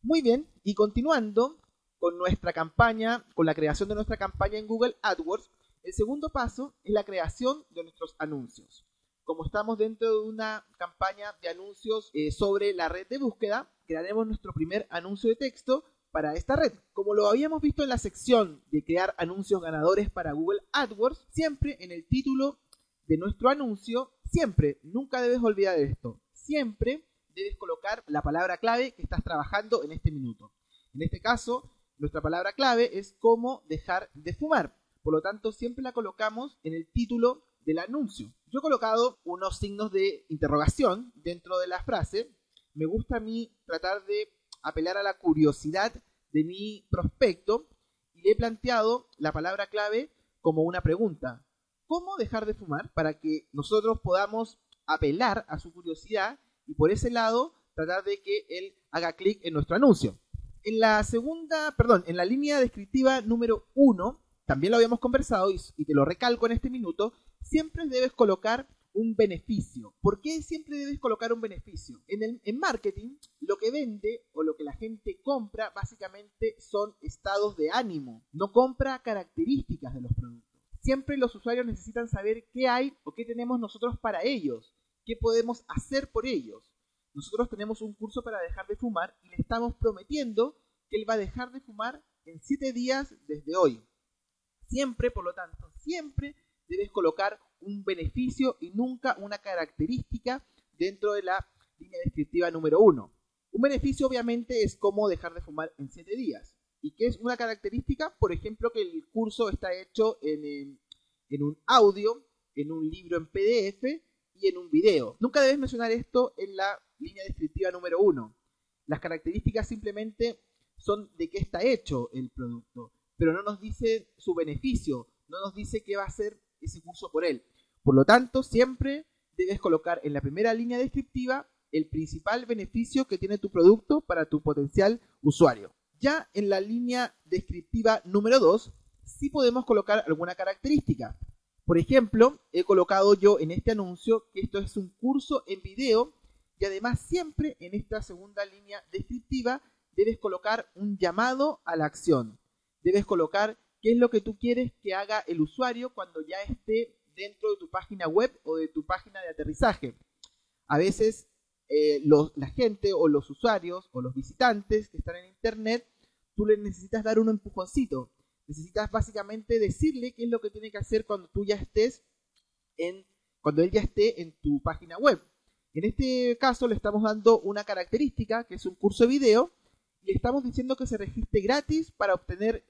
Muy bien, y continuando con nuestra campaña, con la creación de nuestra campaña en Google AdWords, el segundo paso es la creación de nuestros anuncios. Como estamos dentro de una campaña de anuncios sobre la red de búsqueda, crearemos nuestro primer anuncio de texto para esta red. Como lo habíamos visto en la sección de crear anuncios ganadores para Google AdWords, siempre en el título de nuestro anuncio, siempre, nunca debes olvidar esto, siempre debes colocar la palabra clave que estás trabajando en este minuto. En este caso, nuestra palabra clave es cómo dejar de fumar. Por lo tanto, siempre la colocamos en el título del anuncio. Yo he colocado unos signos de interrogación dentro de la frase. Me gusta a mí tratar de apelar a la curiosidad de mi prospecto y le he planteado la palabra clave como una pregunta. ¿Cómo dejar de fumar? Para que nosotros podamos apelar a su curiosidad y por ese lado tratar de que él haga clic en nuestro anuncio. En la línea descriptiva número 1, también lo habíamos conversado y te lo recalco en este minuto, siempre debes colocar un beneficio. ¿Por qué siempre debes colocar un beneficio? En marketing, lo que vende o lo que la gente compra básicamente son estados de ánimo, no compra características de los productos. Siempre los usuarios necesitan saber qué hay o qué tenemos nosotros para ellos, qué podemos hacer por ellos. Nosotros tenemos un curso para dejar de fumar y le estamos prometiendo que él va a dejar de fumar en 7 días desde hoy. Siempre, por lo tanto, siempre debes colocar un beneficio y nunca una característica dentro de la línea descriptiva número 1. Un beneficio obviamente es cómo dejar de fumar en 7 días. ¿Y qué es una característica? Por ejemplo, que el curso está hecho en un audio, en un libro en PDF y en un video. Nunca debes mencionar esto en la línea descriptiva número 1. Las características simplemente son de qué está hecho el producto, pero no nos dice su beneficio, no nos dice qué va a hacer ese curso por él. Por lo tanto, siempre debes colocar en la primera línea descriptiva el principal beneficio que tiene tu producto para tu potencial usuario. Ya en la línea descriptiva número 2, sí podemos colocar alguna característica. Por ejemplo, he colocado yo en este anuncio que esto es un curso en video y además siempre en esta segunda línea descriptiva debes colocar un llamado a la acción. Debes colocar qué es lo que tú quieres que haga el usuario cuando ya esté dentro de tu página web o de tu página de aterrizaje. A veces la gente o los usuarios o los visitantes que están en internet, tú les necesitas dar un empujoncito. Necesitas básicamente decirle qué es lo que tiene que hacer cuando tú ya estés cuando él ya esté en tu página web. En este caso le estamos dando una característica que es un curso de video y le estamos diciendo que se registre gratis para obtener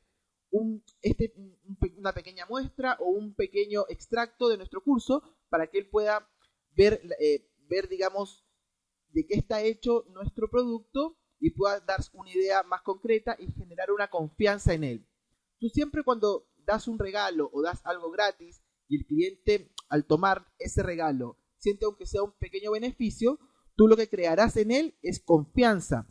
una pequeña muestra o un pequeño extracto de nuestro curso para que él pueda ver, digamos, de qué está hecho nuestro producto y pueda dar una idea más concreta y generar una confianza en él. Tú siempre cuando das un regalo o das algo gratis y el cliente al tomar ese regalo siente aunque sea un pequeño beneficio, tú lo que crearás en él es confianza.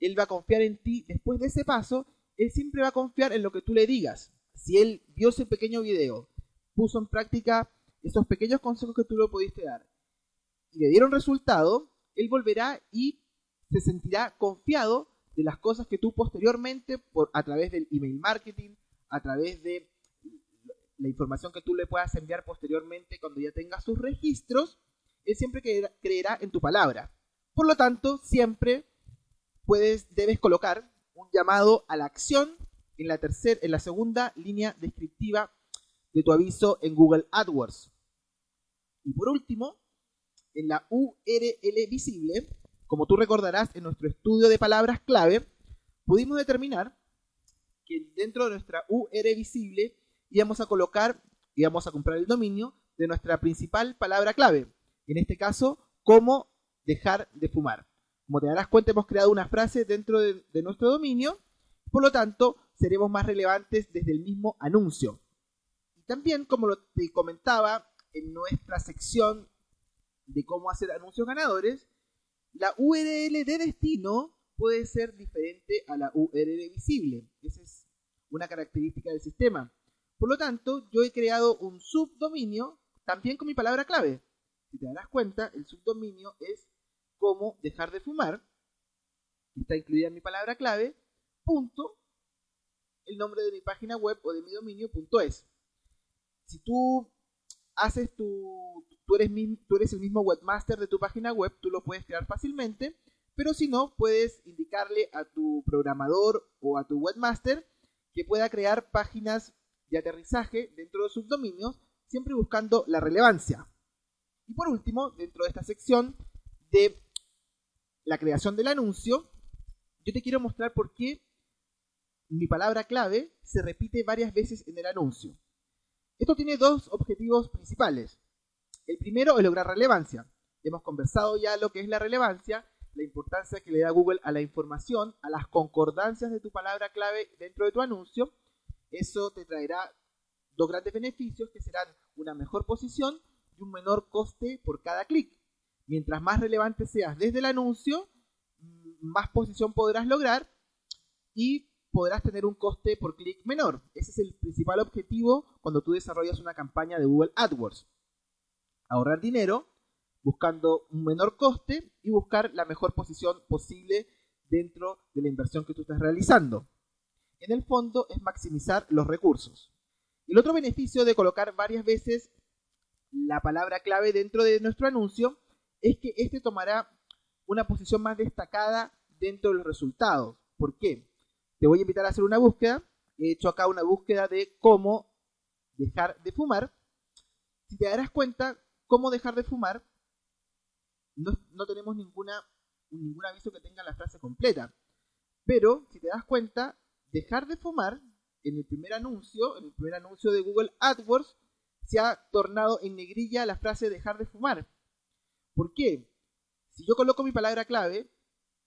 Él va a confiar en ti. Después de ese paso, él siempre va a confiar en lo que tú le digas. Si él vio ese pequeño video, puso en práctica esos pequeños consejos que tú le pudiste dar y le dieron resultado, él volverá y se sentirá confiado de las cosas que tú posteriormente, a través del email marketing, a través de la información que tú le puedas enviar posteriormente cuando ya tengas sus registros, él siempre creerá en tu palabra. Por lo tanto, siempre debes colocar un llamado a la acción en la segunda línea descriptiva de tu aviso en Google AdWords. Y por último, en la URL visible, como tú recordarás en nuestro estudio de palabras clave, pudimos determinar que dentro de nuestra URL visible íbamos a comprar el dominio de nuestra principal palabra clave. En este caso, cómo dejar de fumar. Como te darás cuenta, hemos creado una frase dentro de nuestro dominio, por lo tanto, seremos más relevantes desde el mismo anuncio. Y también, como te comentaba en nuestra sección de cómo hacer anuncios ganadores, la URL de destino puede ser diferente a la URL visible. Esa es una característica del sistema. Por lo tanto, yo he creado un subdominio también con mi palabra clave. Si te darás cuenta, el subdominio es cómo dejar de fumar. que está incluida en mi palabra clave, punto, el nombre de mi página web o de mi dominio, .es. Si tú tú eres el mismo webmaster de tu página web, tú lo puedes crear fácilmente, pero si no, puedes indicarle a tu programador o a tu webmaster que pueda crear páginas de aterrizaje dentro de subdominios, siempre buscando la relevancia. Y por último, dentro de esta sección de la creación del anuncio, yo te quiero mostrar por qué mi palabra clave se repite varias veces en el anuncio. Esto tiene dos objetivos principales. El primero es lograr relevancia. Hemos conversado ya lo que es la relevancia, la importancia que le da Google a la información, a las concordancias de tu palabra clave dentro de tu anuncio. Eso te traerá dos grandes beneficios que serán una mejor posición y un menor coste por cada clic. Mientras más relevante seas desde el anuncio, más posición podrás lograr y podrás tener un coste por clic menor. Ese es el principal objetivo cuando tú desarrollas una campaña de Google AdWords. Ahorrar dinero, buscando un menor coste y buscar la mejor posición posible dentro de la inversión que tú estás realizando. En el fondo es maximizar los recursos. El otro beneficio de colocar varias veces la palabra clave dentro de nuestro anuncio es que este tomará una posición más destacada dentro de los resultados. ¿Por qué? Te voy a invitar a hacer una búsqueda. He hecho acá una búsqueda de cómo dejar de fumar. Si te darás cuenta, cómo dejar de fumar, no tenemos ningún aviso que tenga la frase completa. Pero, si te das cuenta, dejar de fumar, en el primer anuncio de Google AdWords, se ha tornado en negrilla la frase dejar de fumar. ¿Por qué? Si yo coloco mi palabra clave,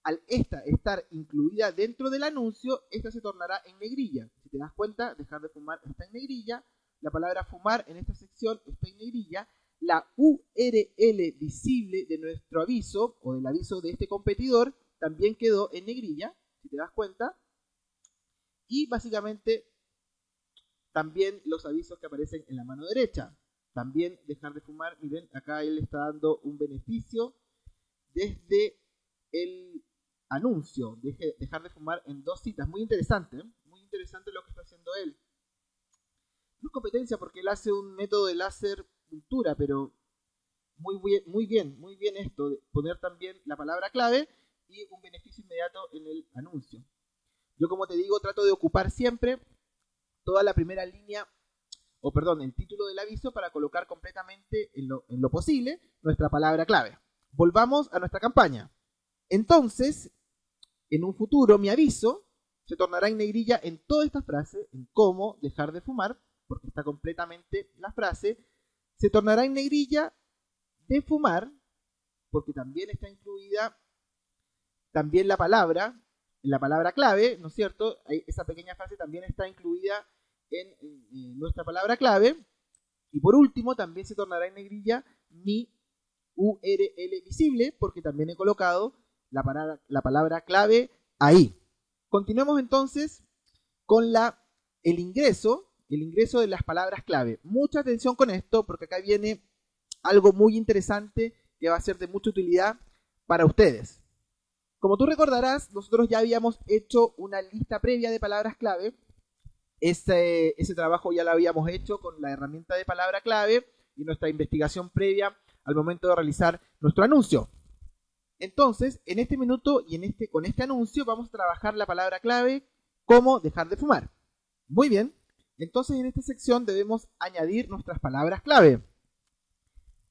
al esta estar incluida dentro del anuncio, esta se tornará en negrilla. Si te das cuenta, dejar de fumar está en negrilla, la palabra fumar en esta sección está en negrilla, la URL visible de nuestro aviso, o del aviso de este competidor, también quedó en negrilla, si te das cuenta, y básicamente también los avisos que aparecen en la mano derecha. También dejar de fumar, miren, acá él está dando un beneficio desde el anuncio, dejar de fumar en 2 citas. Muy interesante, ¿eh? Muy interesante lo que está haciendo él. No es competencia porque él hace un método de láser puntura, pero muy bien esto, de poner también la palabra clave y un beneficio inmediato en el anuncio. Yo, como te digo, trato de ocupar siempre toda la primera línea, el título del aviso para colocar completamente en lo posible nuestra palabra clave. Volvamos a nuestra campaña. Entonces, en un futuro, mi aviso se tornará en negrilla en toda esta frase, en cómo dejar de fumar, porque está completamente la frase. Se tornará en negrilla de fumar, porque también está incluida también la palabra clave, ¿no es cierto? Esa pequeña frase también está incluida en nuestra palabra clave. Y por último, también se tornará en negrilla mi URL visible, porque también he colocado la palabra clave ahí. Continuemos entonces con el ingreso de las palabras clave. Mucha atención con esto, porque acá viene algo muy interesante que va a ser de mucha utilidad para ustedes. Como tú recordarás, nosotros ya habíamos hecho una lista previa de palabras clave. Ese trabajo ya lo habíamos hecho con la herramienta de palabra clave y nuestra investigación previa al momento de realizar nuestro anuncio. Entonces, en este minuto y con este anuncio vamos a trabajar la palabra clave, cómo dejar de fumar. Muy bien, entonces en esta sección debemos añadir nuestras palabras clave.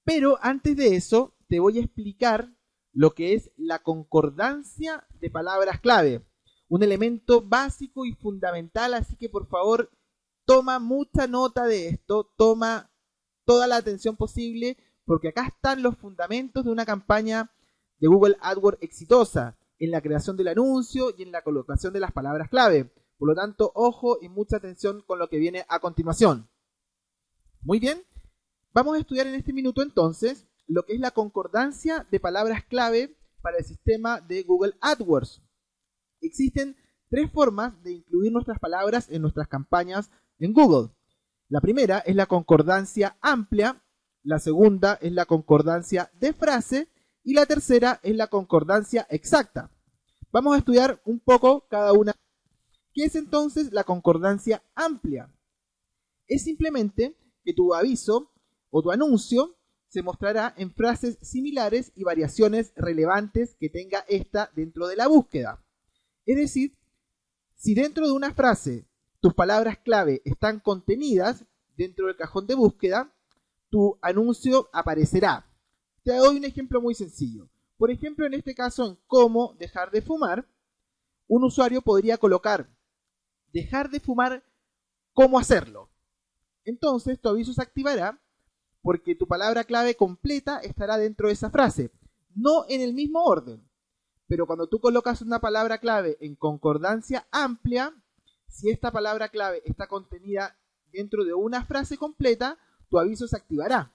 Pero antes de eso, te voy a explicar lo que es la concordancia de palabras clave. Un elemento básico y fundamental, así que por favor, toma mucha nota de esto, toma toda la atención posible, porque acá están los fundamentos de una campaña de Google AdWords exitosa, en la creación del anuncio y en la colocación de las palabras clave. Por lo tanto, ojo y mucha atención con lo que viene a continuación. Muy bien, vamos a estudiar en este minuto entonces lo que es la concordancia de palabras clave para el sistema de Google AdWords. Existen 3 formas de incluir nuestras palabras en nuestras campañas en Google. La primera es la concordancia amplia, la segunda es la concordancia de frase y la tercera es la concordancia exacta. Vamos a estudiar un poco cada una. ¿Qué es entonces la concordancia amplia? Es simplemente que tu aviso o tu anuncio se mostrará en frases similares y variaciones relevantes que tenga esta dentro de la búsqueda. Es decir, si dentro de una frase tus palabras clave están contenidas dentro del cajón de búsqueda, tu anuncio aparecerá. Te doy un ejemplo muy sencillo. Por ejemplo, en este caso, en cómo dejar de fumar, un usuario podría colocar dejar de fumar, ¿cómo hacerlo? Entonces tu aviso se activará porque tu palabra clave completa estará dentro de esa frase, no en el mismo orden. Pero cuando tú colocas una palabra clave en concordancia amplia, si esta palabra clave está contenida dentro de una frase completa, tu aviso se activará.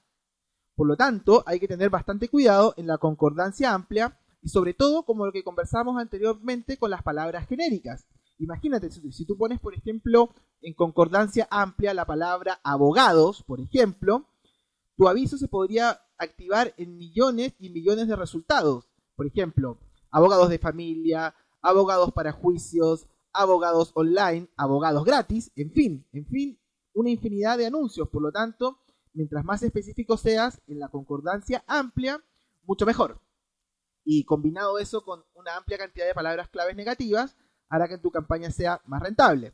Por lo tanto, hay que tener bastante cuidado en la concordancia amplia y sobre todo como lo que conversamos anteriormente con las palabras genéricas. Imagínate, si tú pones, por ejemplo, en concordancia amplia la palabra abogados, por ejemplo, tu aviso se podría activar en millones y millones de resultados. Por ejemplo, abogados de familia, abogados para juicios, abogados online, abogados gratis, en fin, una infinidad de anuncios. Por lo tanto, mientras más específico seas en la concordancia amplia, mucho mejor. Y combinado eso con una amplia cantidad de palabras claves negativas, hará que tu campaña sea más rentable.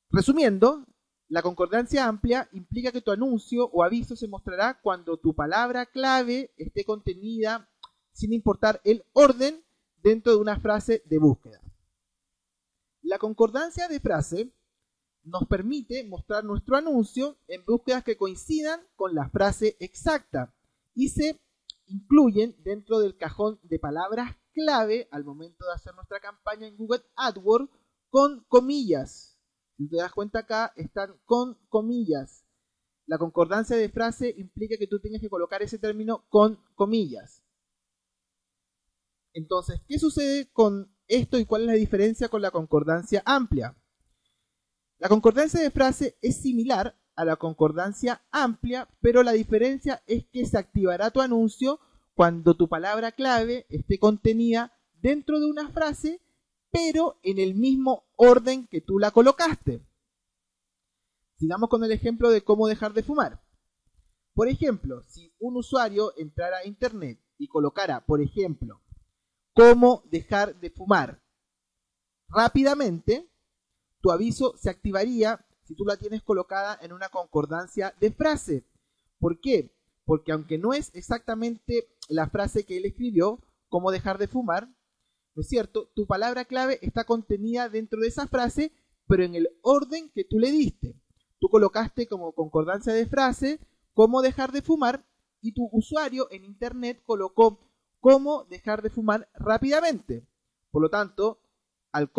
Resumiendo, la concordancia amplia implica que tu anuncio o aviso se mostrará cuando tu palabra clave esté contenida sin importar el orden dentro de una frase de búsqueda. La concordancia de frase nos permite mostrar nuestro anuncio en búsquedas que coincidan con la frase exacta y se incluyen dentro del cajón de palabras clave al momento de hacer nuestra campaña en Google AdWords con comillas. Si te das cuenta acá, están con comillas. La concordancia de frase implica que tú tienes que colocar ese término con comillas. Entonces, ¿qué sucede con esto y cuál es la diferencia con la concordancia amplia? La concordancia de frase es similar a la concordancia amplia, pero la diferencia es que se activará tu anuncio cuando tu palabra clave esté contenida dentro de una frase, pero en el mismo orden que tú la colocaste. Sigamos con el ejemplo de cómo dejar de fumar. Por ejemplo, si un usuario entrara a internet y colocara, por ejemplo, cómo dejar de fumar rápidamente, tu aviso se activaría si tú la tienes colocada en una concordancia de frase. ¿Por qué? Porque aunque no es exactamente la frase que él escribió, cómo dejar de fumar, ¿no es cierto? Tu palabra clave está contenida dentro de esa frase, pero en el orden que tú le diste. Tú colocaste como concordancia de frase cómo dejar de fumar y tu usuario en internet colocó cómo dejar de fumar rápidamente. Por lo tanto, al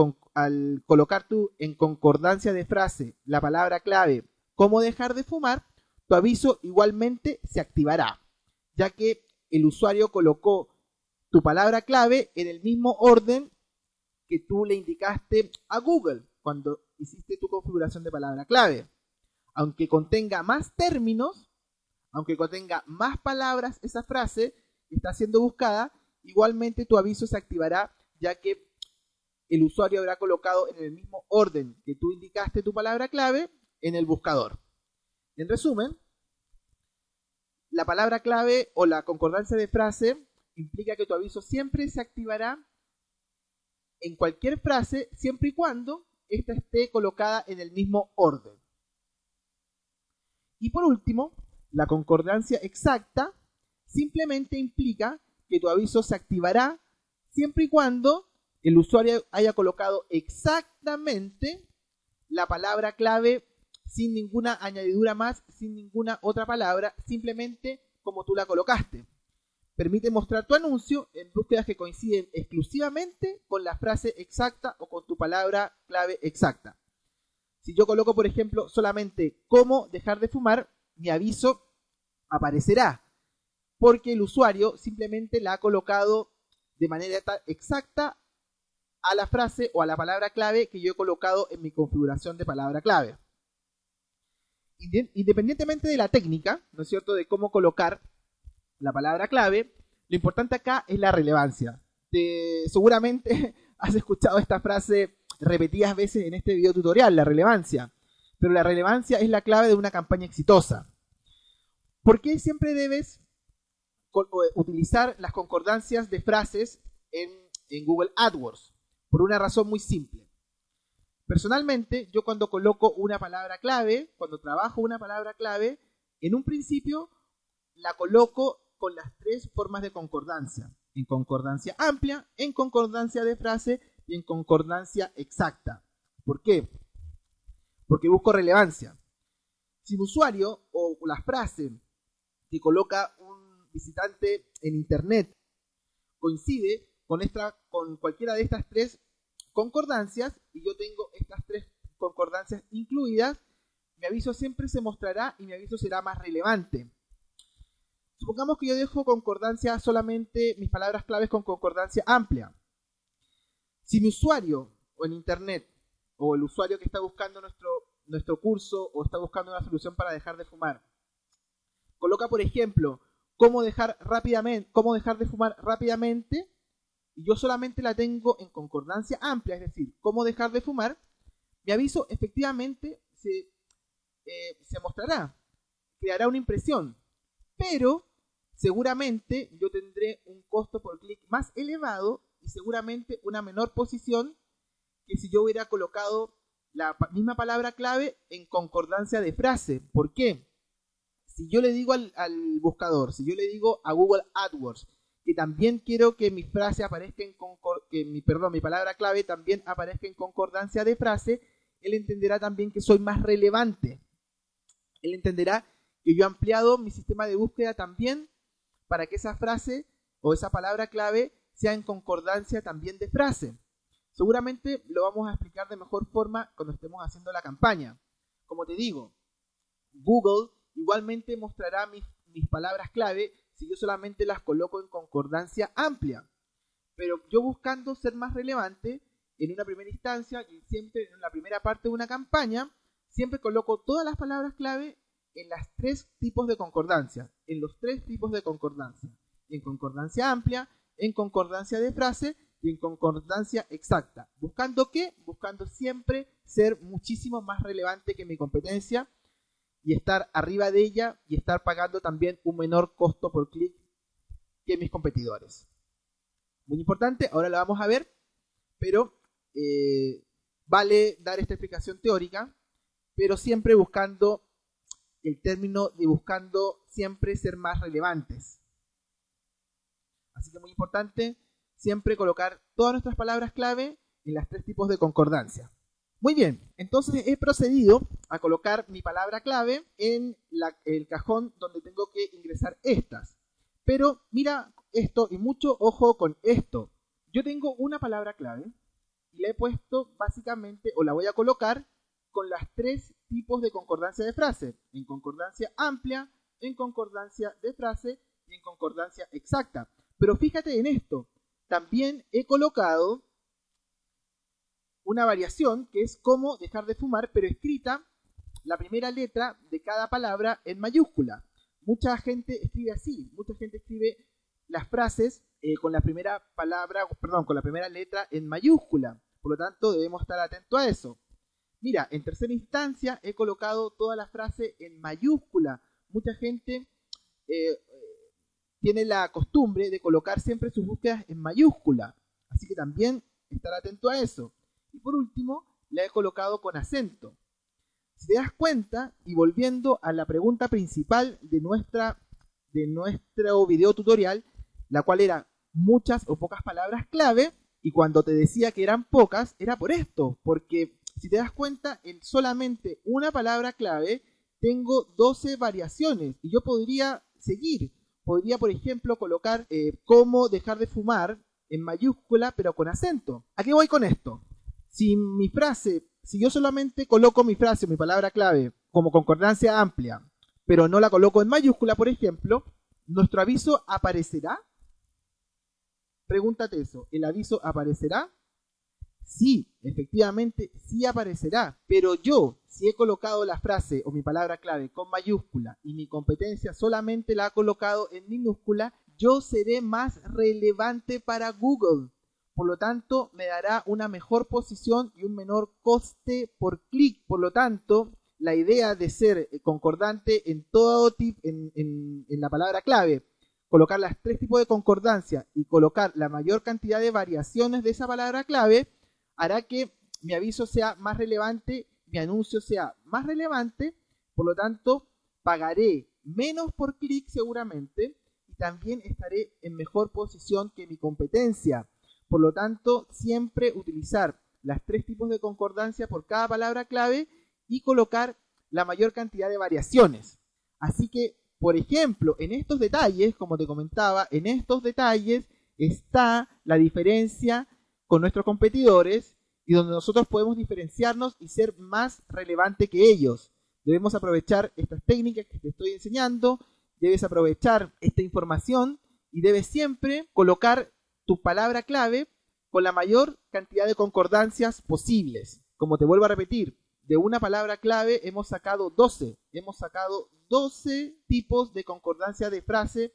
colocar tú en concordancia de frase la palabra clave cómo dejar de fumar, tu aviso igualmente se activará, ya que el usuario colocó tu palabra clave en el mismo orden que tú le indicaste a Google cuando hiciste tu configuración de palabra clave. Aunque contenga más términos, aunque contenga más palabras, esa frase que está siendo buscada, igualmente tu aviso se activará, ya que el usuario habrá colocado en el mismo orden que tú indicaste tu palabra clave en el buscador. En resumen, la palabra clave o la concordancia de frase implica que tu aviso siempre se activará en cualquier frase, siempre y cuando ésta esté colocada en el mismo orden. Y por último, la concordancia exacta simplemente implica que tu aviso se activará siempre y cuando el usuario haya colocado exactamente la palabra clave sin ninguna añadidura más, sin ninguna otra palabra, simplemente como tú la colocaste. Permite mostrar tu anuncio en búsquedas que coinciden exclusivamente con la frase exacta o con tu palabra clave exacta. Si yo coloco, por ejemplo, solamente cómo dejar de fumar, mi aviso aparecerá, porque el usuario simplemente la ha colocado de manera exacta a la frase o a la palabra clave que yo he colocado en mi configuración de palabra clave. Independientemente de la técnica, ¿no es cierto?, de cómo colocar la palabra clave, lo importante acá es la relevancia. Seguramente has escuchado esta frase repetidas veces en este video tutorial, la relevancia. Pero la relevancia es la clave de una campaña exitosa. ¿Por qué siempre debes utilizar las concordancias de frases en Google AdWords? Por una razón muy simple. Personalmente, yo cuando coloco una palabra clave, cuando trabajo una palabra clave, en un principio la coloco con las tres formas de concordancia. En concordancia amplia, en concordancia de frase y en concordancia exacta. ¿Por qué? Porque busco relevancia. Si un usuario o la frase que coloca un visitante en internet coincide con cualquiera de estas tres concordancias y yo tengo estas tres concordancias incluidas, mi aviso siempre se mostrará y mi aviso será más relevante. Supongamos que yo dejo concordancia solamente mis palabras claves con concordancia amplia. Si mi usuario o en internet o el usuario que está buscando nuestro curso o está buscando una solución para dejar de fumar coloca, por ejemplo, cómo dejar de fumar rápidamente, y yo solamente la tengo en concordancia amplia, es decir, cómo dejar de fumar, mi aviso efectivamente se mostrará, creará una impresión, pero seguramente yo tendré un costo por clic más elevado y seguramente una menor posición que si yo hubiera colocado la misma palabra clave en concordancia de frase. ¿Por qué? Si yo le digo al buscador, si yo le digo a Google AdWords que también quiero que mi frase aparezca mi palabra clave también aparezca en concordancia de frase, él entenderá también que soy más relevante. Él entenderá que yo he ampliado mi sistema de búsqueda también para que esa frase o esa palabra clave sea en concordancia también de frase. Seguramente lo vamos a explicar de mejor forma cuando estemos haciendo la campaña. Como te digo, Google igualmente mostrará mis palabras clave si yo solamente las coloco en concordancia amplia. Pero yo buscando ser más relevante, en una primera instancia y siempre en la primera parte de una campaña, siempre coloco todas las palabras clave en los tres tipos de concordancia. En concordancia amplia, en concordancia de frase y en concordancia exacta. ¿Buscando qué? Buscando siempre ser muchísimo más relevante que mi competencia y estar arriba de ella y estar pagando también un menor costo por clic que mis competidores. Muy importante, ahora lo vamos a ver, pero vale dar esta explicación teórica, pero siempre buscando el término de buscando siempre ser más relevantes. Así que muy importante siempre colocar todas nuestras palabras clave en los tres tipos de concordancia. Muy bien, entonces he procedido a colocar mi palabra clave en el cajón donde tengo que ingresar estas. Pero mira esto y mucho ojo con esto. Yo tengo una palabra clave y la he puesto básicamente, o la voy a colocar con los tres tipos de concordancia de frase. En concordancia amplia, en concordancia de frase y en concordancia exacta. Pero fíjate en esto, también he colocado una variación que es cómo dejar de fumar, pero escrita la primera letra de cada palabra en mayúscula. Mucha gente escribe así, mucha gente escribe las frases con la primera letra en mayúscula. Por lo tanto, debemos estar atentos a eso. Mira, en tercera instancia he colocado toda la frase en mayúscula. Mucha gente tiene la costumbre de colocar siempre sus búsquedas en mayúscula. Así que también estar atento a eso. Y por último, la he colocado con acento. Si te das cuenta, y volviendo a la pregunta principal de nuestro video tutorial, la cual era muchas o pocas palabras clave, y cuando te decía que eran pocas, era por esto, porque si te das cuenta, en solamente una palabra clave tengo 12 variaciones, y yo podría seguir. Podría, por ejemplo, colocar cómo dejar de fumar en mayúscula, pero con acento. ¿A qué voy con esto? Si yo solamente coloco mi frase, mi palabra clave, como concordancia amplia, pero no la coloco en mayúscula, por ejemplo, ¿nuestro aviso aparecerá? Pregúntate eso. ¿El aviso aparecerá? Sí, efectivamente, sí aparecerá. Pero yo, si he colocado la frase o mi palabra clave con mayúscula y mi competencia solamente la ha colocado en minúscula, yo seré más relevante para Google. Por lo tanto, me dará una mejor posición y un menor coste por clic. Por lo tanto, la idea de ser concordante en todo tipo, en la palabra clave, colocar las 3 tipos de concordancia y colocar la mayor cantidad de variaciones de esa palabra clave, hará que mi aviso sea más relevante, mi anuncio sea más relevante. Por lo tanto, pagaré menos por clic seguramente y también estaré en mejor posición que mi competencia. Por lo tanto, siempre utilizar las 3 tipos de concordancia por cada palabra clave y colocar la mayor cantidad de variaciones. Así que, por ejemplo, en estos detalles, como te comentaba, en estos detalles está la diferencia con nuestros competidores y donde nosotros podemos diferenciarnos y ser más relevante que ellos. Debemos aprovechar estas técnicas que te estoy enseñando, debes aprovechar esta información y debes siempre colocar tu palabra clave con la mayor cantidad de concordancias posibles. Como te vuelvo a repetir, de una palabra clave hemos sacado 12. Hemos sacado 12 tipos de concordancia de frase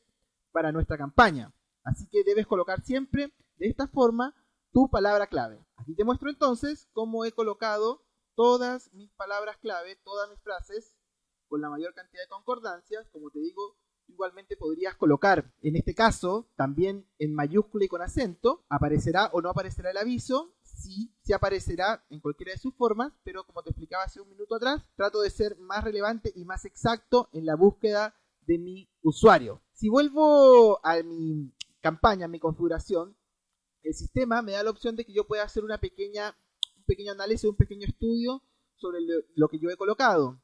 para nuestra campaña. Así que debes colocar siempre de esta forma tu palabra clave. Aquí te muestro entonces cómo he colocado todas mis palabras clave, todas mis frases con la mayor cantidad de concordancias. Como te digo, igualmente podrías colocar, en este caso, también en mayúscula y con acento. ¿Aparecerá o no aparecerá el aviso? Sí, sí aparecerá en cualquiera de sus formas, pero como te explicaba hace un minuto atrás, trato de ser más relevante y más exacto en la búsqueda de mi usuario. Si vuelvo a mi campaña, a mi configuración, el sistema me da la opción de que yo pueda hacer un pequeño análisis, un pequeño estudio sobre lo que yo he colocado.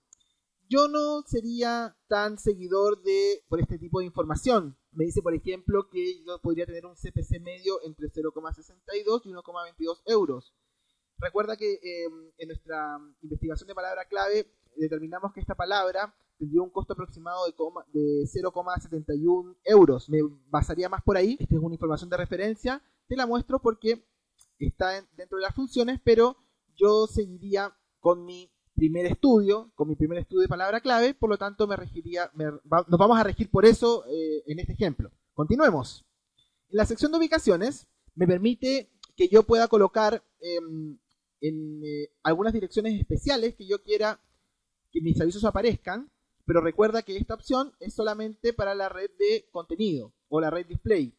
Yo no sería tan seguidor por este tipo de información. Me dice, por ejemplo, que yo podría tener un CPC medio entre 0,62 y 1,22 euros. Recuerda que en nuestra investigación de palabra clave determinamos que esta palabra tendría un costo aproximado de 0,71 euros. Me basaría más por ahí. Esta es una información de referencia. Te la muestro porque está dentro de las funciones, pero yo seguiría con mi primer estudio de palabra clave. Por lo tanto, nos vamos a regir por eso en este ejemplo. Continuemos. En la sección de ubicaciones me permite que yo pueda colocar algunas direcciones especiales que yo quiera que mis avisos aparezcan, pero recuerda que esta opción es solamente para la red de contenido o la red display.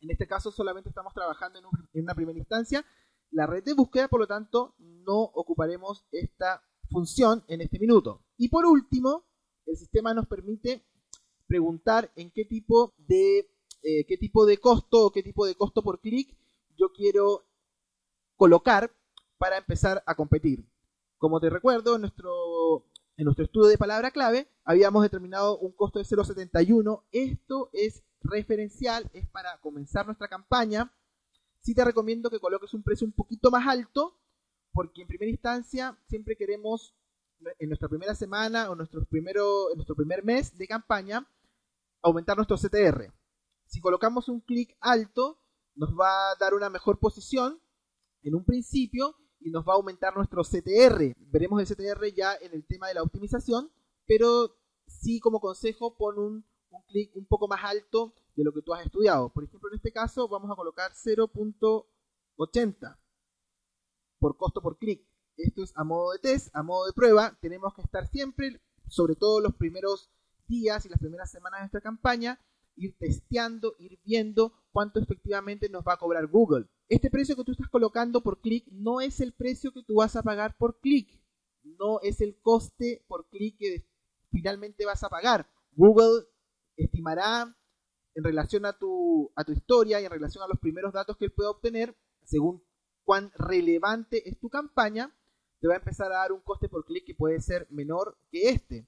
En este caso solamente estamos trabajando en una primera instancia la red de búsqueda, por lo tanto no ocuparemos esta función en este minuto. Y por último, el sistema nos permite preguntar en qué tipo de costo o qué tipo de costo por clic yo quiero colocar para empezar a competir. Como te recuerdo, en nuestro estudio de palabra clave habíamos determinado un costo de 0,71. Esto es referencial, es para comenzar nuestra campaña. Sí te recomiendo que coloques un precio un poquito más alto, porque en primera instancia siempre queremos, en nuestra primera semana o en nuestro primer mes de campaña, aumentar nuestro CTR. Si colocamos un clic alto, nos va a dar una mejor posición en un principio y nos va a aumentar nuestro CTR. Veremos el CTR ya en el tema de la optimización, pero sí, como consejo, pon un clic un poco más alto de lo que tú has estudiado. Por ejemplo, en este caso vamos a colocar 0.80 por costo por clic. Esto es a modo de test, a modo de prueba. Tenemos que estar siempre, sobre todo los primeros días y las primeras semanas de nuestra campaña, ir testeando, ir viendo cuánto efectivamente nos va a cobrar Google. Este precio que tú estás colocando por clic no es el precio que tú vas a pagar por clic. No es el coste por clic que finalmente vas a pagar. Google estimará en relación a tu historia y en relación a los primeros datos que él pueda obtener, según cuán relevante es tu campaña, te va a empezar a dar un coste por clic que puede ser menor que este.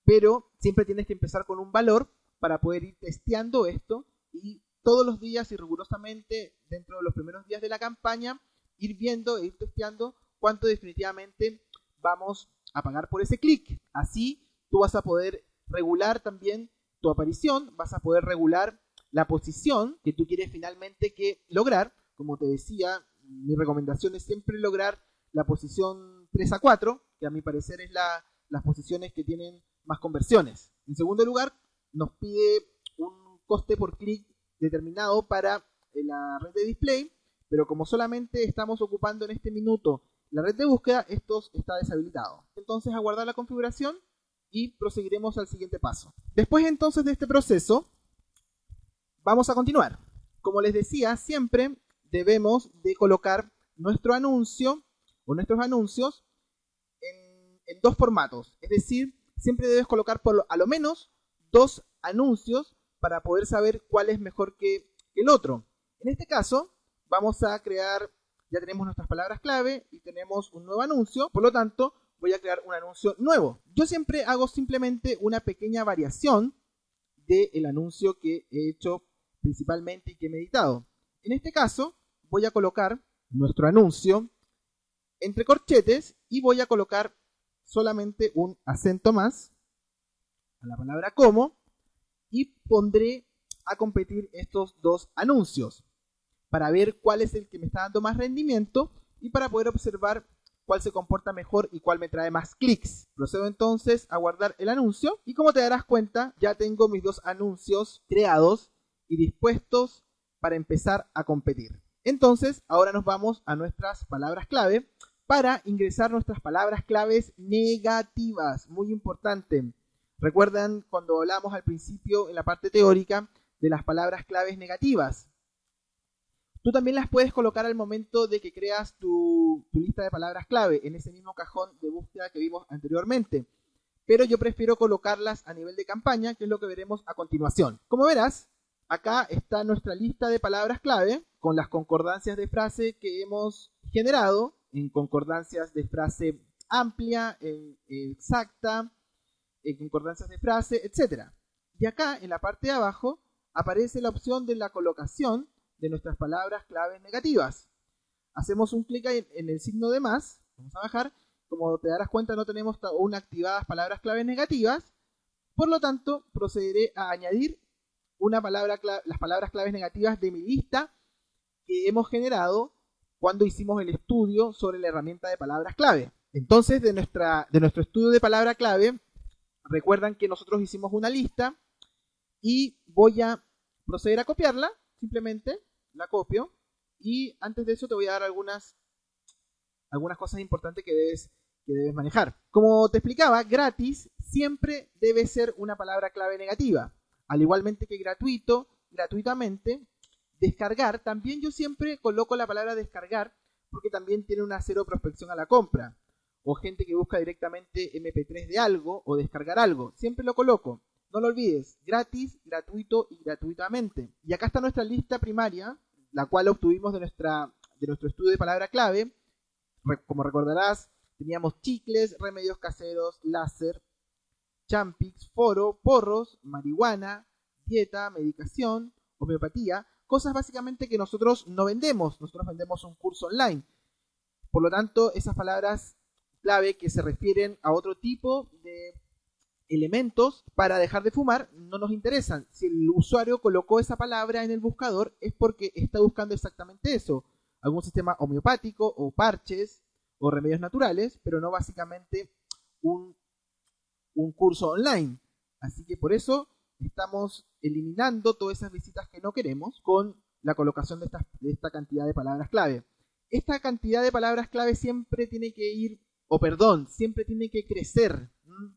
Pero siempre tienes que empezar con un valor para poder ir testeando esto y todos los días y rigurosamente dentro de los primeros días de la campaña ir viendo e ir testeando cuánto definitivamente vamos a pagar por ese clic. Así tú vas a poder regular también tu aparición, vas a poder regular la posición que tú quieres finalmente lograr. Como te decía, mi recomendación es siempre lograr la posición 3 a 4, que a mi parecer es las posiciones que tienen más conversiones. En segundo lugar, nos pide un coste por clic determinado para la red de display, pero como solamente estamos ocupando en este minuto la red de búsqueda, esto está deshabilitado. Entonces, a guardar la configuración y proseguiremos al siguiente paso. Después entonces de este proceso, vamos a continuar. Como les decía, siempre debemos de colocar nuestro anuncio o nuestros anuncios en dos formatos. Es decir, siempre debes colocar a lo menos 2 anuncios para poder saber cuál es mejor que el otro. En este caso, vamos a crear, ya tenemos nuestras palabras clave y tenemos un nuevo anuncio, por lo tanto, voy a crear un anuncio nuevo. Yo siempre hago simplemente una pequeña variación del anuncio que he hecho principalmente y que he editado. En este caso, voy a colocar nuestro anuncio entre corchetes y voy a colocar solamente un acento más a la palabra como y pondré a competir estos 2 anuncios para ver cuál es el que me está dando más rendimiento y para poder observar cuál se comporta mejor y cuál me trae más clics. Procedo entonces a guardar el anuncio y como te darás cuenta, ya tengo mis 2 anuncios creados y dispuestos para empezar a competir. Entonces, ahora nos vamos a nuestras palabras clave para ingresar nuestras palabras claves negativas. Muy importante. ¿Recuerdan cuando hablamos al principio en la parte teórica de las palabras claves negativas? Tú también las puedes colocar al momento de que creas tu lista de palabras clave en ese mismo cajón de búsqueda que vimos anteriormente. Pero yo prefiero colocarlas a nivel de campaña, que es lo que veremos a continuación. Como verás, acá está nuestra lista de palabras clave con las concordancias de frase que hemos generado en concordancias de frase amplia, en exacta, en concordancias de frase, etc. Y acá en la parte de abajo aparece la opción de la colocación de nuestras palabras claves negativas. Hacemos un clic en el signo de más, vamos a bajar, como te darás cuenta no tenemos aún activadas palabras claves negativas, por lo tanto procederé a añadir las palabras claves negativas de mi lista que hemos generado cuando hicimos el estudio sobre la herramienta de palabras clave. Entonces de nuestro estudio de palabra clave, recuerdan que nosotros hicimos una lista y voy a proceder a copiarla. Simplemente la copio y antes de eso te voy a dar algunas cosas importantes que debes manejar. Como te explicaba, gratis siempre debe ser una palabra clave negativa. Al igualmente que gratuito, gratuitamente. Descargar, también yo siempre coloco la palabra descargar porque también tiene una cero prospección a la compra. O gente que busca directamente MP3 de algo o descargar algo. Siempre lo coloco. No lo olvides, gratis, gratuito y gratuitamente. Y acá está nuestra lista primaria, la cual obtuvimos de nuestro estudio de palabra clave. Como recordarás, teníamos chicles, remedios caseros, láser, champix, foro, porros, marihuana, dieta, medicación, homeopatía. Cosas básicamente que nosotros no vendemos. Nosotros vendemos un curso online. Por lo tanto, esas palabras clave que se refieren a otro tipo de elementos para dejar de fumar no nos interesan. Si el usuario colocó esa palabra en el buscador es porque está buscando exactamente eso, algún sistema homeopático o parches o remedios naturales, pero no básicamente un curso online. Así que por eso estamos eliminando todas esas visitas que no queremos con la colocación de esta cantidad de palabras clave. Esta cantidad de palabras clave siempre tiene que siempre tiene que crecer.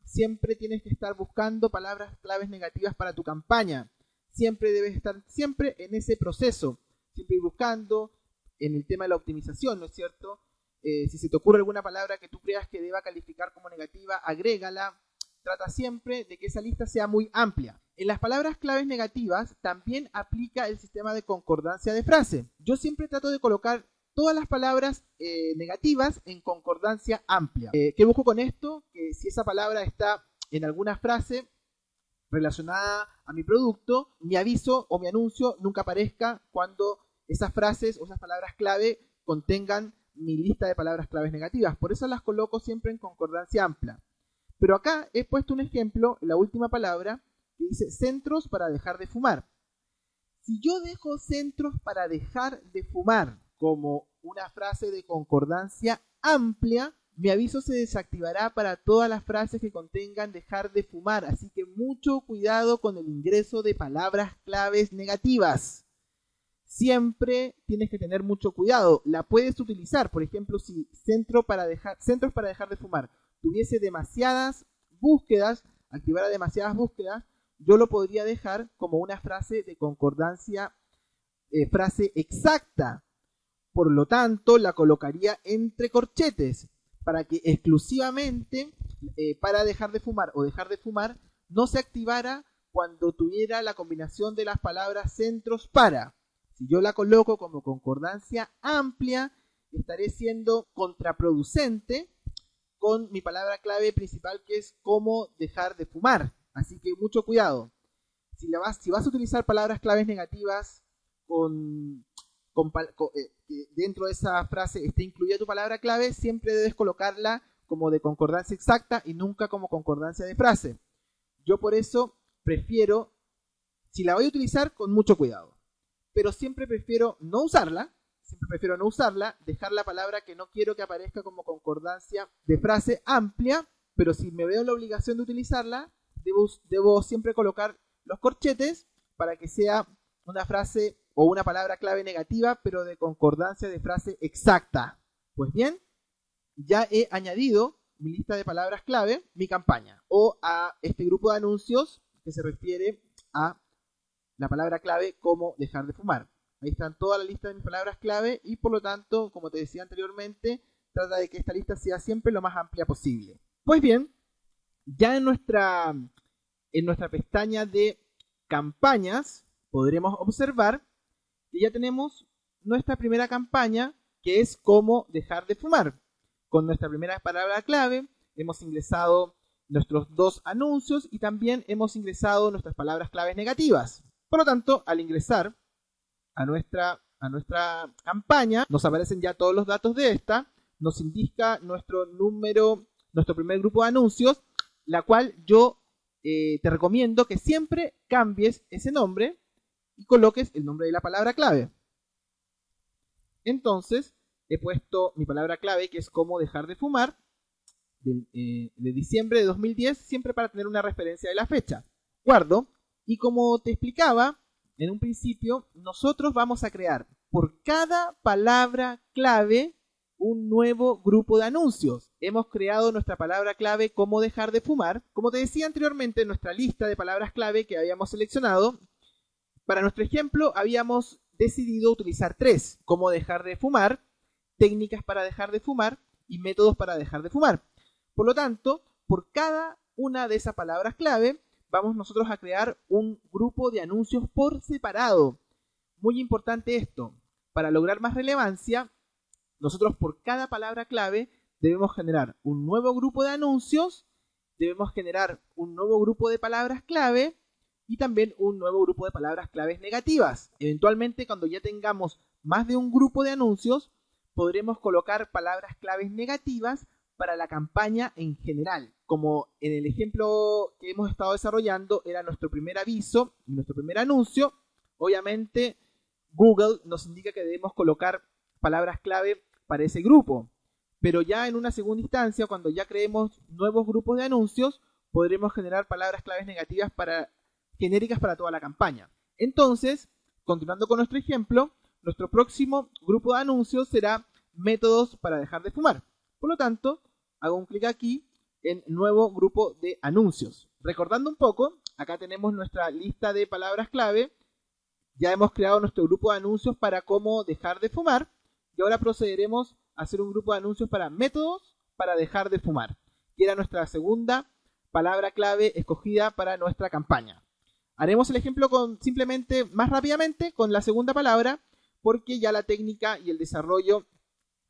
Siempre tienes que estar buscando palabras claves negativas para tu campaña. Siempre debes estar en ese proceso. Siempre ir buscando en el tema de la optimización, ¿no es cierto? Si se te ocurre alguna palabra que tú creas que deba calificar como negativa, agrégala. Trata siempre de que esa lista sea muy amplia. En las palabras claves negativas también aplica el sistema de concordancia de frase. Yo siempre trato de colocar todas las palabras negativas en concordancia amplia. ¿Qué busco con esto? Que si esa palabra está en alguna frase relacionada a mi producto, mi aviso o mi anuncio nunca aparezca cuando esas frases o esas palabras clave contengan mi lista de palabras claves negativas. Por eso las coloco siempre en concordancia amplia. Pero acá he puesto un ejemplo, la última palabra, que dice centros para dejar de fumar. Si yo dejo centros para dejar de fumar como una frase de concordancia amplia, Mi aviso se desactivará para todas las frases que contengan dejar de fumar, así que mucho cuidado con el ingreso de palabras claves negativas. Siempre tienes que tener mucho cuidado. La puedes utilizar, por ejemplo, si centros para dejar de fumar tuviese demasiadas búsquedas, activara demasiadas búsquedas, yo lo podría dejar como una frase de concordancia, frase exacta. Por lo tanto, la colocaría entre corchetes para que exclusivamente para dejar de fumar o dejar de fumar no se activara cuando tuviera la combinación de las palabras centros para. Si yo la coloco como concordancia amplia, estaré siendo contraproducente con mi palabra clave principal, que es cómo dejar de fumar. Así que mucho cuidado. Si vas a utilizar palabras claves negativas dentro de esa frase esté incluida tu palabra clave, siempre debes colocarla como de concordancia exacta y nunca como concordancia de frase. Yo por eso prefiero, si la voy a utilizar, con mucho cuidado. Pero siempre prefiero no usarla, dejar la palabra que no quiero que aparezca como concordancia de frase amplia, pero si me veo en la obligación de utilizarla, debo siempre colocar los corchetes para que sea una frase o una palabra clave negativa, pero de concordancia de frase exacta. Pues bien, ya he añadido mi lista de palabras clave, mi campaña, o a este grupo de anuncios que se refiere a la palabra clave cómo dejar de fumar. Ahí están toda la lista de mis palabras clave y por lo tanto, como te decía anteriormente, trata de que esta lista sea siempre lo más amplia posible. Pues bien, ya en nuestra pestaña de campañas podremos observar que ya tenemos nuestra primera campaña, que es cómo dejar de fumar. Con nuestra primera palabra clave hemos ingresado nuestros 2 anuncios y también hemos ingresado nuestras palabras claves negativas. Por lo tanto, al ingresar a nuestra campaña, nos aparecen ya todos los datos de esta, nos indica nuestro primer grupo de anuncios, la cual yo te recomiendo que siempre cambies ese nombre y coloques el nombre de la palabra clave. Entonces, he puesto mi palabra clave, que es cómo dejar de fumar, de diciembre de 2010, siempre para tener una referencia de la fecha. Guardo, y como te explicaba en un principio, nosotros vamos a crear por cada palabra clave un nuevo grupo de anuncios. Hemos creado nuestra palabra clave cómo dejar de fumar. Como te decía anteriormente, en nuestra lista de palabras clave que habíamos seleccionado, para nuestro ejemplo habíamos decidido utilizar 3: cómo dejar de fumar, técnicas para dejar de fumar y métodos para dejar de fumar. Por lo tanto, por cada una de esas palabras clave vamos nosotros a crear un grupo de anuncios por separado. Muy importante esto. Para lograr más relevancia, nosotros por cada palabra clave debemos generar un nuevo grupo de anuncios, debemos generar un nuevo grupo de palabras clave y también un nuevo grupo de palabras claves negativas. Eventualmente, cuando ya tengamos más de un grupo de anuncios, podremos colocar palabras claves negativas para la campaña en general. Como en el ejemplo que hemos estado desarrollando, era nuestro primer aviso y nuestro primer anuncio. Obviamente, Google nos indica que debemos colocar palabras clave para ese grupo. Pero ya en una segunda instancia, cuando ya creemos nuevos grupos de anuncios, podremos generar palabras claves negativas genéricas para toda la campaña. Entonces, continuando con nuestro ejemplo, nuestro próximo grupo de anuncios será métodos para dejar de fumar. Por lo tanto, hago un clic aquí en nuevo grupo de anuncios. Recordando un poco, acá tenemos nuestra lista de palabras clave. Ya hemos creado nuestro grupo de anuncios para cómo dejar de fumar. Y ahora procederemos a hacer un grupo de anuncios para métodos para dejar de fumar, que era nuestra segunda palabra clave escogida para nuestra campaña. Haremos el ejemplo simplemente más rápidamente con la segunda palabra, porque ya la técnica y el desarrollo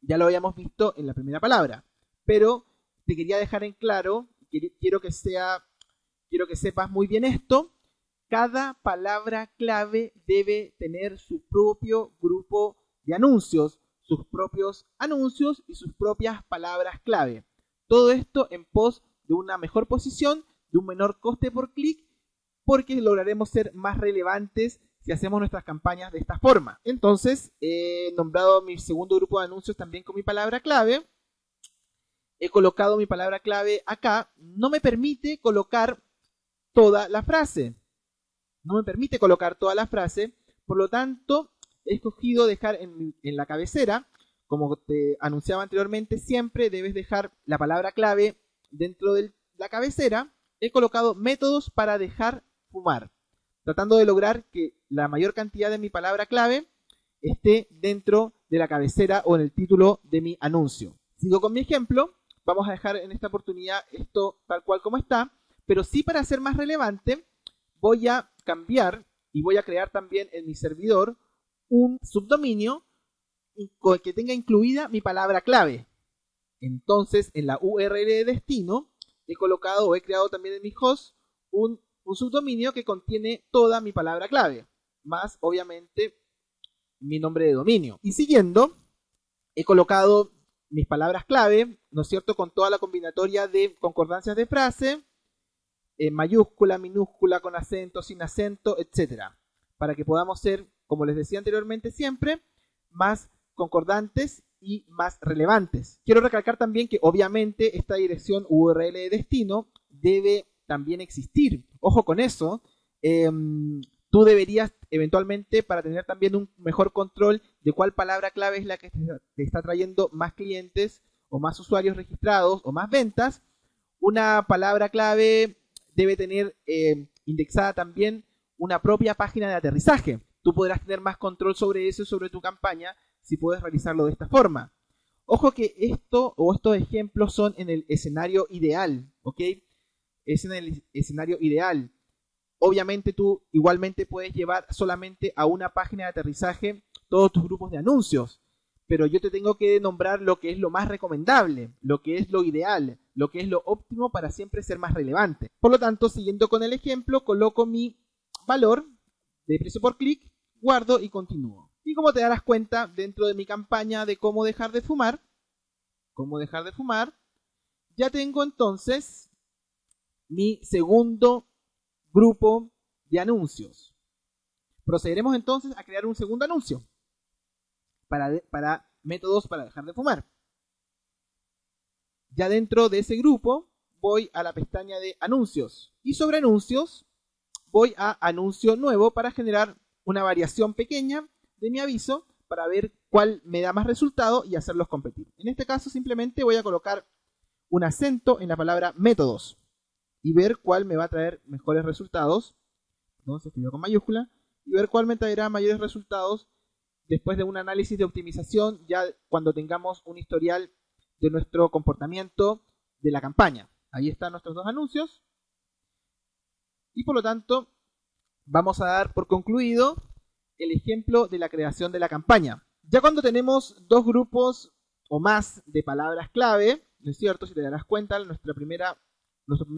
ya lo habíamos visto en la primera palabra. Pero te quería dejar en claro, quiero que sepas muy bien esto: cada palabra clave debe tener su propio grupo de anuncios, sus propios anuncios y sus propias palabras clave. Todo esto en pos de una mejor posición, de un menor coste por clic, porque lograremos ser más relevantes si hacemos nuestras campañas de esta forma. Entonces, he nombrado mi segundo grupo de anuncios también con mi palabra clave. he colocado mi palabra clave acá, no me permite colocar toda la frase. No me permite colocar toda la frase, por lo tanto, he escogido dejar en la cabecera, como te anunciaba anteriormente, siempre debes dejar la palabra clave dentro de la cabecera. He colocado métodos para dejar fumar, tratando de lograr que la mayor cantidad de mi palabra clave esté dentro de la cabecera o en el título de mi anuncio. Sigo con mi ejemplo. Vamos a dejar en esta oportunidad esto tal cual como está, pero sí, para ser más relevante, voy a cambiar y voy a crear también en mi servidor un subdominio que tenga incluida mi palabra clave. Entonces, en la URL de destino he colocado o he creado también en mi host un subdominio que contiene toda mi palabra clave, más obviamente mi nombre de dominio. Y siguiendo, he colocado mis palabras clave, ¿no es cierto?, con toda la combinatoria de concordancias de frase, en mayúscula, minúscula, con acento, sin acento, etcétera, para que podamos ser, como les decía anteriormente, siempre más concordantes y más relevantes. Quiero recalcar también que obviamente esta dirección URL de destino debe también existir. Ojo con eso. Tú deberías eventualmente, para tener también un mejor control de cuál palabra clave es la que te está trayendo más clientes o más usuarios registrados o más ventas, una palabra clave debe tener indexada también una propia página de aterrizaje. Tú podrás tener más control sobre eso y sobre tu campaña si puedes realizarlo de esta forma. Ojo que esto o estos ejemplos son en el escenario ideal, ¿ok? Es en el escenario ideal. Obviamente tú igualmente puedes llevar solamente a una página de aterrizaje todos tus grupos de anuncios, pero yo te tengo que nombrar lo que es lo más recomendable, lo que es lo ideal, lo que es lo óptimo para siempre ser más relevante. Por lo tanto, siguiendo con el ejemplo, coloco mi valor de precio por clic, guardo y continúo. Y como te darás cuenta, dentro de mi campaña de cómo dejar de fumar, ya tengo entonces mi segundo grupo de anuncios. Procederemos entonces a crear un segundo anuncio para métodos para dejar de fumar. Ya dentro de ese grupo voy a la pestaña de anuncios y sobre anuncios voy a anuncio nuevo para generar una variación pequeña de mi aviso para ver cuál me da más resultado y hacerlos competir. En este caso simplemente voy a colocar un acento en la palabra métodos y ver cuál me va a traer mejores resultados. Entonces escribo con mayúscula y ver cuál me traerá mayores resultados después de un análisis de optimización, ya cuando tengamos un historial de nuestro comportamiento de la campaña. Ahí están nuestros dos anuncios y por lo tanto vamos a dar por concluido el ejemplo de la creación de la campaña. Ya cuando tenemos dos grupos o más de palabras clave, ¿no es cierto? Si te darás cuenta, nuestro primer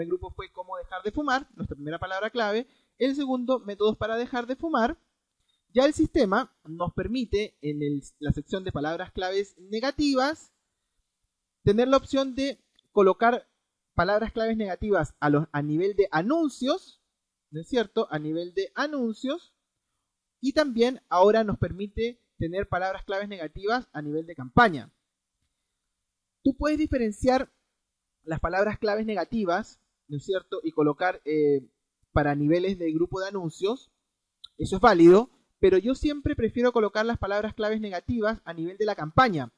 grupo fue cómo dejar de fumar, nuestra primera palabra clave. El segundo, métodos para dejar de fumar. Ya el sistema nos permite en la sección de palabras claves negativas tener la opción de colocar palabras claves negativas a nivel de anuncios, ¿no es cierto? A nivel de anuncios. Y también ahora nos permite tener palabras claves negativas a nivel de campaña. Tú puedes diferenciar las palabras claves negativas, ¿no es cierto? Y colocar para niveles de grupo de anuncios. Eso es válido, pero yo siempre prefiero colocar las palabras claves negativas a nivel de la campaña.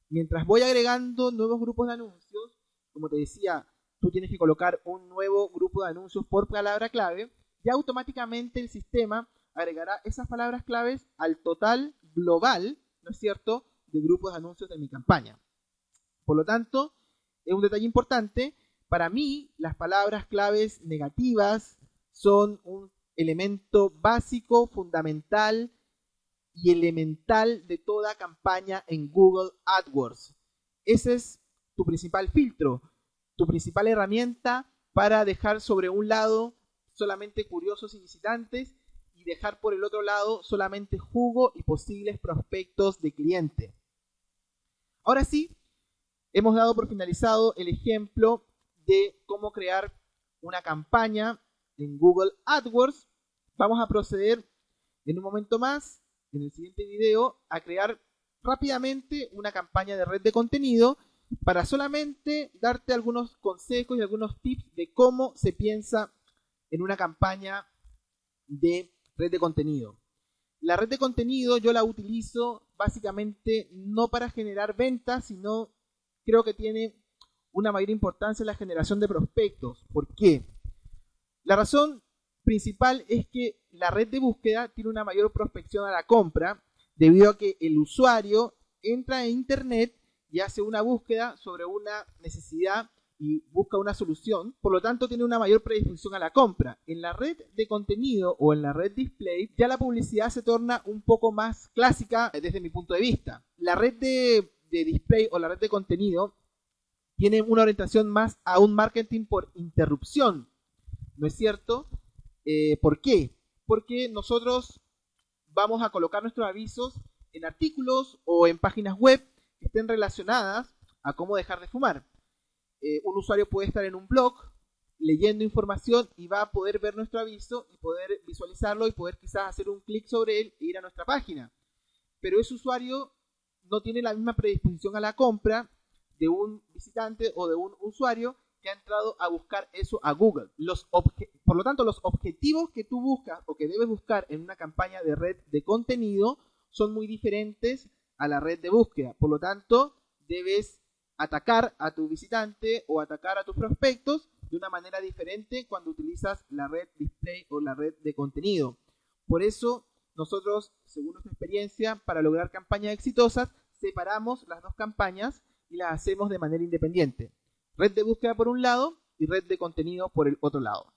Mientras voy agregando nuevos grupos de anuncios, como te decía, tú tienes que colocar un nuevo grupo de anuncios por palabra clave, ya automáticamente el sistema agregará esas palabras claves al total global, ¿no es cierto?, de grupos de anuncios de mi campaña. Por lo tanto, es un detalle importante. Para mí, las palabras claves negativas son un elemento básico, fundamental y elemental de toda campaña en Google AdWords. Ese es tu principal filtro, tu principal herramienta para dejar sobre un lado solamente curiosos y visitantes y dejar por el otro lado solamente jugo y posibles prospectos de cliente. Ahora sí, hemos dado por finalizado el ejemplo de cómo crear una campaña en Google AdWords. Vamos a proceder en un momento más, en el siguiente video, a crear rápidamente una campaña de red de contenido para solamente darte algunos consejos y algunos tips de cómo se piensa en una campaña de red de contenido. La red de contenido yo la utilizo básicamente no para generar ventas, sino creo que tiene una mayor importancia en la generación de prospectos. ¿Por qué? La razón principal es que la red de búsqueda tiene una mayor prospección a la compra debido a que el usuario entra en internet y hace una búsqueda sobre una necesidad y busca una solución, por lo tanto tiene una mayor predisposición a la compra. En la red de contenido o en la red display ya la publicidad se torna un poco más clásica desde mi punto de vista. La red de display o la red de contenido tiene una orientación más a un marketing por interrupción, ¿no es cierto? ¿Por qué? Porque nosotros vamos a colocar nuestros avisos en artículos o en páginas web que estén relacionadas a cómo dejar de fumar. Un usuario puede estar en un blog leyendo información y va a poder ver nuestro aviso y poder visualizarlo y poder quizás hacer un clic sobre él e ir a nuestra página. Pero ese usuario no tiene la misma predisposición a la compra de un visitante o de un usuario que ha entrado a buscar eso a Google. Por lo tanto, los objetivos que tú buscas o que debes buscar en una campaña de red de contenido son muy diferentes a la red de búsqueda. Por lo tanto, debes atacar a tu visitante o atacar a tus prospectos de una manera diferente cuando utilizas la red display o la red de contenido. Por eso, nosotros, según nuestra experiencia, para lograr campañas exitosas, separamos las dos campañas y las hacemos de manera independiente. Red de búsqueda por un lado y red de contenido por el otro lado.